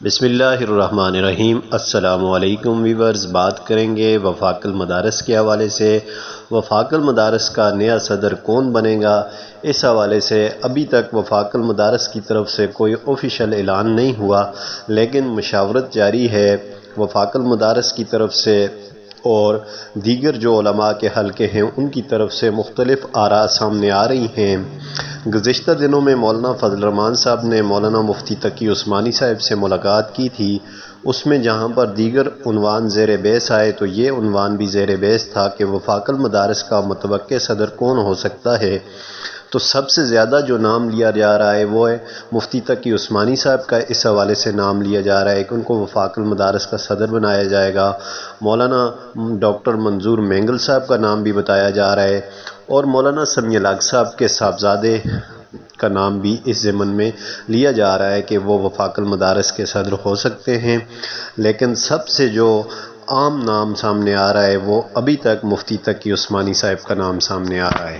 بسم اللہ الرحمن الرحیم۔ السلام علیکم ویورز، بات کریں گے وفاق المدارس کے حوالے سے۔ وفاق المدارس کا نیا صدر کون بنے گا، اس حوالے سے ابھی تک وفاق المدارس کی طرف سے کوئی آفیشیل اعلان نہیں ہوا، لیکن مشاورت جاری ہے وفاق المدارس کی طرف سے اور دیگر جو علماء کے حلقے ہیں ان کی طرف سے مختلف آراء سامنے آ رہی ہیں۔ گزشتہ دنوں میں مولانا فضل الرحمان صاحب نے مولانا مفتی تقی عثمانی صاحب سے ملاقات کی تھی، اس میں جہاں پر دیگر عنوان زیر بحث آئے تو یہ عنوان بھی زیر بحث تھا کہ وفاق المدارس کا متوقع صدر کون ہو سکتا ہے۔ تو سب سے زیادہ جو نام لیا جا رہا ہے وہ ہے مفتی تقی عثمانی صاحب کا، اس حوالے سے نام لیا جا رہا ہے کہ ان کو وفاق المدارس کا صدر بنایا جائے گا۔ مولانا ڈاکٹر منظور مینگل صاحب کا نام بھی بتایا جا رہا ہے، اور مولانا سمیع الحق صاحب کے صاحبزادے کا نام بھی اس ضمن میں لیا جا رہا ہے کہ وہ وفاق المدارس کے صدر ہو سکتے ہیں۔ لیکن سب سے جو عام نام سامنے آ رہا ہے وہ ابھی تک مفتی تقی عثمانی صاحب کا نام سامنے آ رہا ہے۔